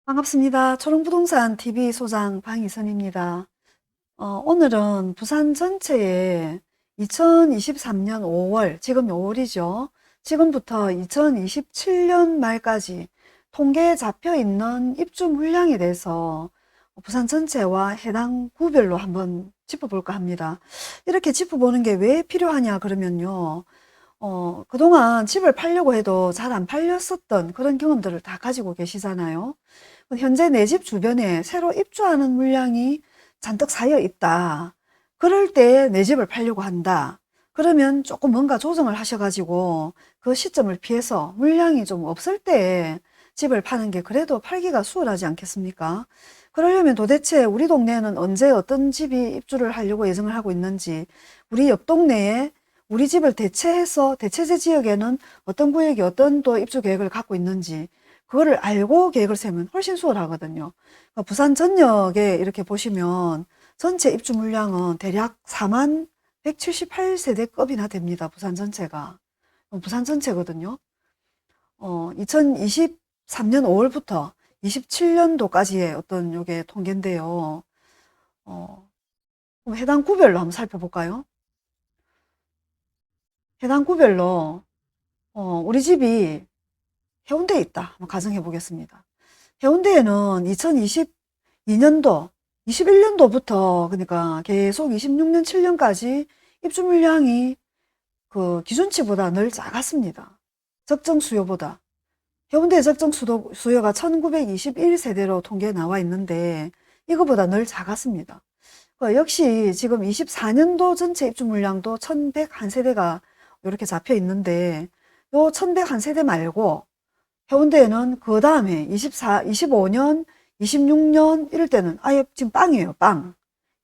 반갑습니다. 초롱부동산 TV 소장 방희선입니다. 오늘은 부산 전체에 2023년 5월, 지금 5월이죠. 지금부터 2027년 말까지 통계에 잡혀 있는 입주 물량에 대해서 부산 전체와 해당 구별로 한번 짚어볼까 합니다. 이렇게 짚어보는 게 왜 필요하냐 그러면요. 그동안 집을 팔려고 해도 잘 안 팔렸었던 그런 경험들을 다 가지고 계시잖아요. 현재 내 집 주변에 새로 입주하는 물량이 잔뜩 쌓여 있다. 그럴 때 내 집을 팔려고 한다. 그러면 조금 뭔가 조정을 하셔가지고 그 시점을 피해서 물량이 좀 없을 때 집을 파는 게 그래도 팔기가 수월하지 않겠습니까? 그러려면 도대체 우리 동네에는 언제 어떤 집이 입주를 하려고 예정을 하고 있는지, 우리 옆 동네에 우리 집을 대체해서 대체제 지역에는 어떤 구역이 어떤 또 입주 계획을 갖고 있는지 그거를 알고 계획을 세우면 훨씬 수월하거든요. 그러니까 부산 전역에 이렇게 보시면 전체 입주 물량은 대략 4만 178세대급이나 됩니다. 부산 전체가. 부산 전체거든요. 2023년 5월부터 27년도까지의 어떤 요게 통계인데요. 그럼 해당 구별로 한번 살펴볼까요? 해당 구별로 우리 집이 해운대에 있다. 한번 가정해 보겠습니다. 해운대에는 2022년도, 21년도부터 그러니까 계속 26년, 7년까지 입주 물량이 그 기준치보다 늘 작았습니다. 적정 수요보다. 해운대의 적정 수요가 1921세대로 통계에 나와 있는데 이거보다 늘 작았습니다. 역시 지금 24년도 전체 입주 물량도 1101세대가 이렇게 잡혀 있는데 요 1101세대 말고 해운대에는 그 다음에 25년, 26년 이럴 때는 아예 지금 빵이에요, 빵.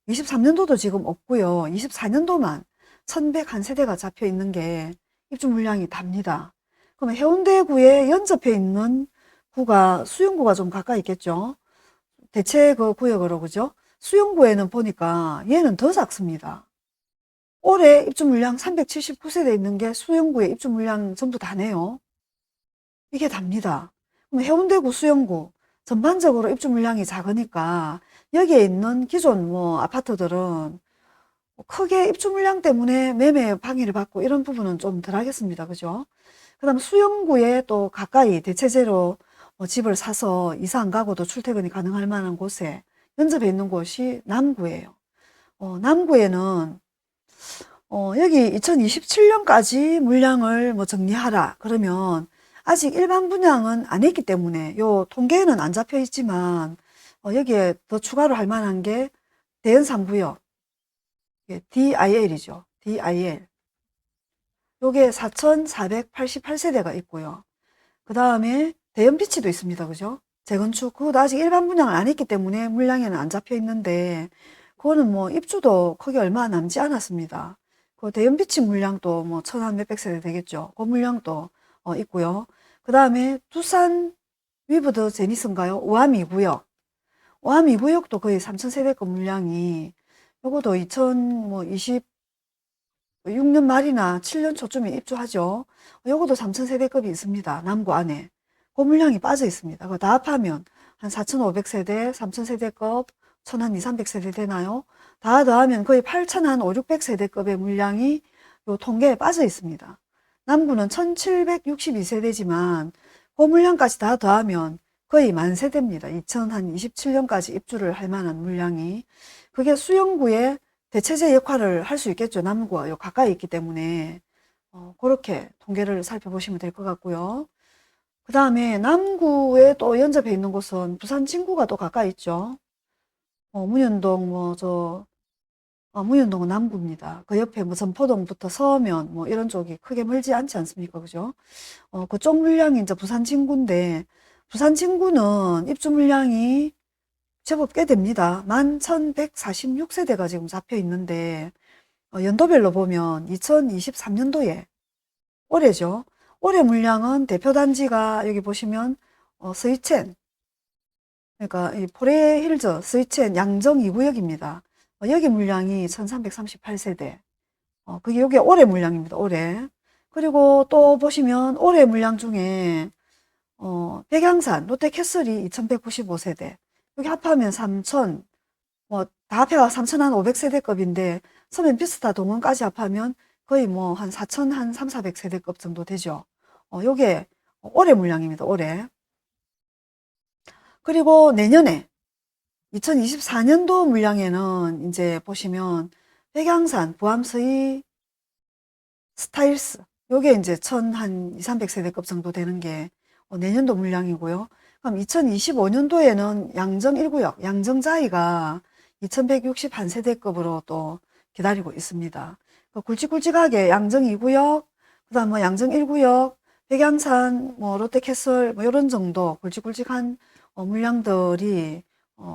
23년도도 지금 없고요. 24년도만 1101세대가 잡혀 있는 게 입주 물량이 답니다. 그러면 해운대구에 연접해 있는 구가 수영구가 좀 가까이 있겠죠. 대체 그 구역으로 그죠? 수영구에는 보니까 얘는 더 작습니다. 올해 입주 물량 379세대 있는 게 수영구의 입주 물량 전부 다네요. 이게 답니다. 그럼 해운대구 수영구 전반적으로 입주 물량이 작으니까 여기에 있는 기존 뭐 아파트들은 크게 입주 물량 때문에 매매 방해를 받고 이런 부분은 좀 덜 하겠습니다. 그죠? 그 다음 수영구에 또 가까이 대체제로 집을 사서 이사 안 가고도 출퇴근이 가능할 만한 곳에 연접해 있는 곳이 남구예요. 남구에는 여기 2027년까지 물량을 뭐 정리하라 그러면 아직 일반 분양은 안 했기 때문에 요 통계에는 안 잡혀 있지만 여기에 더 추가로 할 만한 게 대연 3구역 DIL이죠. DIL. 요게 4,488세대가 있고요. 그 다음에 대연비치도 있습니다. 그죠? 재건축. 그것도 아직 일반 분양을 안 했기 때문에 물량에는 안 잡혀 있는데, 그거는 뭐 입주도 크게 얼마 남지 않았습니다. 그 대연비치 물량도 뭐 천한 몇백 세대 되겠죠. 그 물량도 있고요. 그 다음에 두산 위브드 제니스인가요? 오암 2구역. 오암 2구역도 거의 3,000세대급 물량이, 요것도 6년 말이나 7년 초쯤에 입주하죠. 요것도 3,000세대급이 있습니다. 남구 안에. 그 물량이 빠져 있습니다. 그거 다 합하면 한 4,500세대, 3,000세대급, 1,000한 2, 300세대 되나요? 다 더하면 거의 8,000한 5, 600세대급의 물량이 요 통계에 빠져 있습니다. 남구는 1,762세대지만 그 물량까지 다 더하면 거의 만 세대입니다. 2027년까지 입주를 할 만한 물량이. 그게 수영구의 대체제 역할을 할 수 있겠죠. 남구와 가까이 있기 때문에 그렇게 통계를 살펴보시면 될 것 같고요. 그 다음에 남구에 또 연접해 있는 곳은 부산 진구가 또 가까이 있죠. 문현동 문현동은 남구입니다. 그 옆에 뭐 전포동부터 서면 뭐 이런 쪽이 크게 멀지 않지 않습니까? 그죠? 그쪽 물량이 이제 부산 진구인데 부산 진구는 입주 물량이 제법 꽤 됩니다. 11,146세대가 지금 잡혀 있는데 연도별로 보면 2023년도에 올해죠. 올해 물량은 대표 단지가 여기 보시면 스이첸 그러니까 이 포레힐즈 스이첸 양정 2구역입니다. 여기 물량이 1338세대. 그게 여기 올해 물량입니다. 올해. 그리고 또 보시면 올해 물량 중에 백양산, 롯데캐슬이 2195세대. 여기 합하면 3000, 다 합해가 3500세대급인데, 서면비스타 동원까지 합하면 거의 한 4000, 한 3, 400세대급 정도 되죠. 요게 올해 물량입니다, 올해. 그리고 내년에, 2024년도 물량에는 이제 보시면, 백양산, 부암스의 스타일스, 요게 이제 1000한 2, 300세대급 정도 되는 게 내년도 물량이고요. 그럼 2025년도에는 양정 1구역, 양정자이가 2161세대급으로 또 기다리고 있습니다. 굵직굵직하게 양정 2구역, 그 다음 양정 1구역, 백양산, 롯데캐슬, 이런 정도 굵직굵직한 물량들이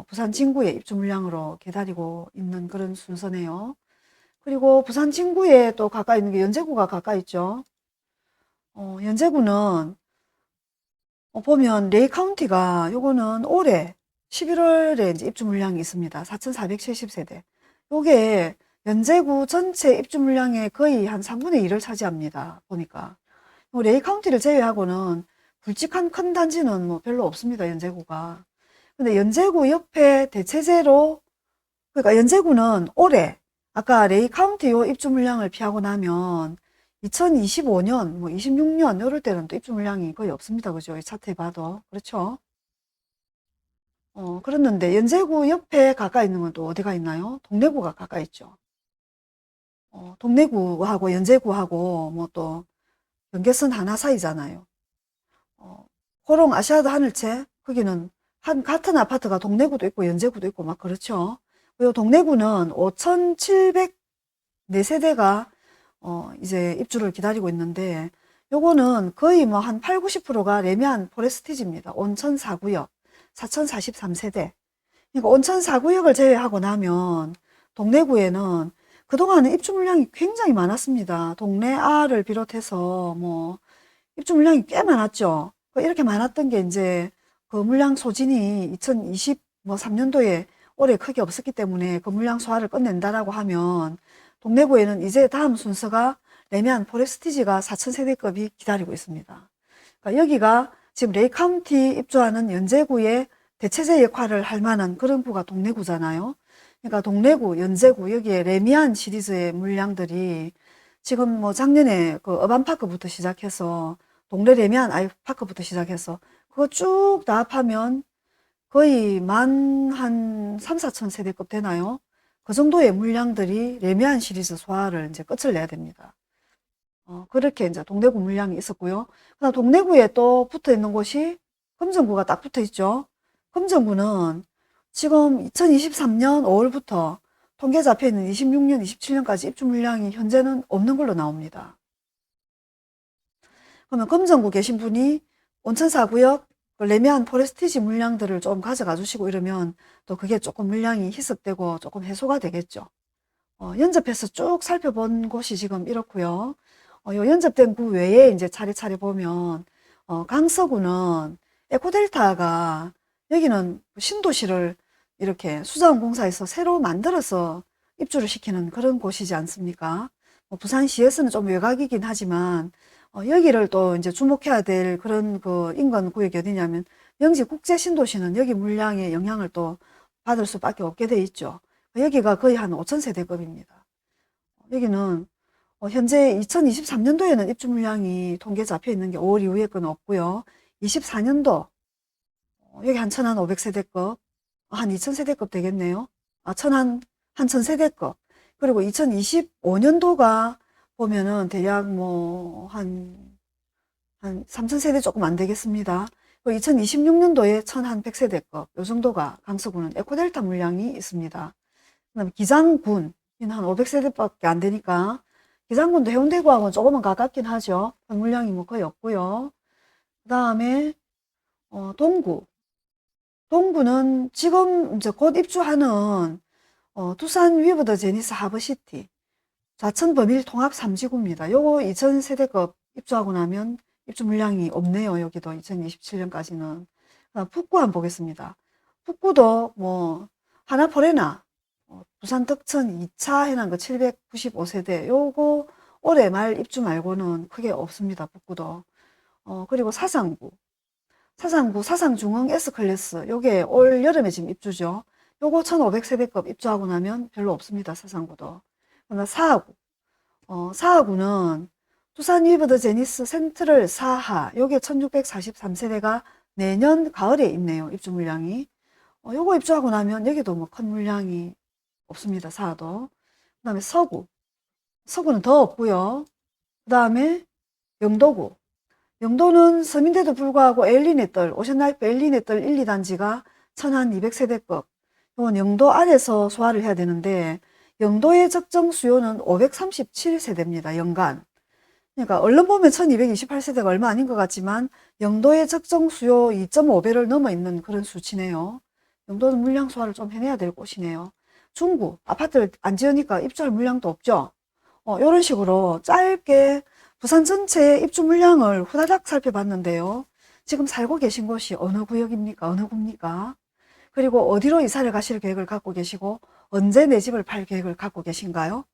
부산 진구의 입주 물량으로 기다리고 있는 그런 순서네요. 그리고 부산 진구에 또 가까이 있는 게 연제구가 가까이 있죠. 연제구는 보면 레이 카운티가 요거는 올해 11월에 이제 입주 물량이 있습니다. 4,470세대. 요게 연제구 전체 입주 물량의 거의 한 3분의 1을 차지합니다. 보니까. 레이 카운티를 제외하고는 굵직한 큰 단지는 별로 없습니다. 연제구가. 근데 연제구 옆에 대체제로, 그러니까 연제구는 올해 아까 레이 카운티 요 입주 물량을 피하고 나면 2025년, 26년 이럴 때는 또 입주 물량이 거의 없습니다. 그죠? 이 차트에 봐도. 그렇죠? 그랬는데 연제구 옆에 가까이 있는 건 또 어디가 있나요? 동래구가 가까이 있죠. 동래구하고 연제구하고 또 경계선 하나 사이잖아요. 호롱 아시아드 하늘채 거기는 같은 아파트가 동래구도 있고 연제구도 있고 막 그렇죠. 그리고 동래구는 5,704세대가 이제 입주를 기다리고 있는데 요거는 거의 한 8, 90%가 레미안 포레스티지입니다. 온천 4구역 4,043세대. 그러니까 온천 4구역을 제외하고 나면 동래구에는 그동안은 입주 물량이 굉장히 많았습니다. 동래아를 비롯해서 입주 물량이 꽤 많았죠. 이렇게 많았던 게 이제 그 물량 소진이 2023년도에 올해 크게 없었기 때문에 그 물량 소화를 끝낸다라고 하면 동래구에는 이제 다음 순서가 레미안 포레스티지가 4,000세대급이 기다리고 있습니다. 그러니까 여기가 지금 레이 카운티 입주하는 연제구의 대체제 역할을 할 만한 그런 구가 동래구잖아요. 그러니까 동래구, 연제구 여기에 레미안 시리즈의 물량들이 지금 작년에 그 어반파크부터 시작해서 동래 레미안 아이파크부터 시작해서 그거 쭉 다 합하면 거의 한 3, 4천 세대급 되나요? 그 정도의 물량들이 레미안 시리즈 소화를 이제 끝을 내야 됩니다. 그렇게 이제 동래구 물량이 있었고요. 그다음 동래구에 또 붙어 있는 곳이 금정구가 딱 붙어 있죠. 금정구는 지금 2023년 5월부터 통계 잡혀 있는 26년, 27년까지 입주 물량이 현재는 없는 걸로 나옵니다. 그러면 금정구 계신 분이 온천 4구역 레미안 포레스티지 물량들을 좀 가져가 주시고 이러면 또 그게 조금 물량이 희석되고 조금 해소가 되겠죠. 연접해서 쭉 살펴본 곳이 지금 이렇고요. 요 연접된 구 외에 이제 차례차례 보면 강서구는 에코델타가 여기는 신도시를 이렇게 수자원공사에서 새로 만들어서 입주를 시키는 그런 곳이지 않습니까? 부산시에서는 좀 외곽이긴 하지만 여기를 또 이제 주목해야 될 그런 그 인근 구역이 어디냐면 영지 국제 신도시는 여기 물량의 영향을 또 받을 수밖에 없게 돼 있죠. 여기가 거의 한 5,000세대급입니다. 여기는 현재 2023년도에는 입주 물량이 통계 잡혀 있는 게 5월 이후에 건 없고요. 24년도 여기 한 1,500세대급, 한 2,000세대급 되겠네요. 한 1,000세대급. 그리고 2025년도가 보면은 대략 한 3,000세대 조금 안 되겠습니다. 2026년도에 1,100세대급, 요 정도가 강서구는 에코델타 물량이 있습니다. 그 다음에 기장군, 한 500세대밖에 안 되니까, 기장군도 해운대구하고는 조금은 가깝긴 하죠. 물량이 거의 없고요. 그 다음에, 동구. 동구는 지금 이제 곧 입주하는, 두산 위브 더 제니스 하버시티. 좌천 범일 통합 3지구입니다. 요거 2,000세대급 입주하고 나면 입주 물량이 없네요. 여기도 2027년까지는. 북구 한번 보겠습니다. 북구도 하나포레나 부산 덕천 2차 해난 거 795세대 요거 올해 말 입주 말고는 크게 없습니다. 북구도. 그리고 사상구. 사상구, 사상중흥 S클래스. 요게 올 여름에 지금 입주죠. 요거 1500세대급 입주하고 나면 별로 없습니다. 사상구도. 그러나 사하구. 사하구는 두산 위버드 제니스 센트럴 사하. 요게 1643세대가 내년 가을에 있네요. 입주 물량이. 요거 입주하고 나면 여기도 뭐 큰 물량이 없습니다. 사하도. 그 다음에 서구. 서구는 더 없고요. 그 다음에 영도구. 영도는 서민대도 불구하고 엘리네 뜰, 오션라이프 엘리네 뜰 1, 2단지가 1200세대급. 이건 영도 안에서 소화를 해야 되는데 영도의 적정 수요는 537세대입니다. 연간. 그러니까 얼른 보면 1228세대가 얼마 아닌 것 같지만 영도의 적정 수요 2.5배를 넘어 있는 그런 수치네요. 영도는 물량 소화를 좀 해내야 될 곳이네요. 중구, 아파트를 안 지으니까 입주할 물량도 없죠. 이런 식으로 짧게 부산 전체의 입주 물량을 후다닥 살펴봤는데요. 지금 살고 계신 곳이 어느 구역입니까? 어느 구입니까? 그리고 어디로 이사를 가실 계획을 갖고 계시고 언제 내 집을 팔 계획을 갖고 계신가요?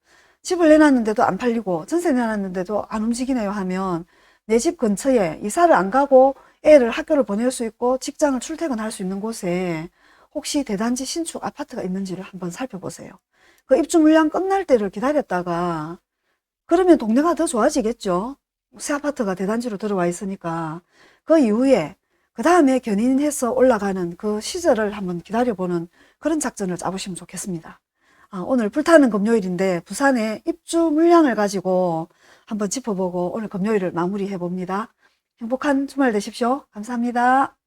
집을 내놨는데도 안 팔리고 전세 내놨는데도 안 움직이네요 하면 내 집 근처에 이사를 안 가고 애를 학교를 보낼 수 있고 직장을 출퇴근할 수 있는 곳에 혹시 대단지 신축 아파트가 있는지를 한번 살펴보세요. 그 입주 물량 끝날 때를 기다렸다가 그러면 동네가 더 좋아지겠죠. 새 아파트가 대단지로 들어와 있으니까 그 이후에 그 다음에 견인해서 올라가는 그 시절을 한번 기다려보는 그런 작전을 짜보시면 좋겠습니다. 오늘 불타는 금요일인데 부산의 입주 물량을 가지고 한번 짚어보고 오늘 금요일을 마무리해 봅니다. 행복한 주말 되십시오. 감사합니다.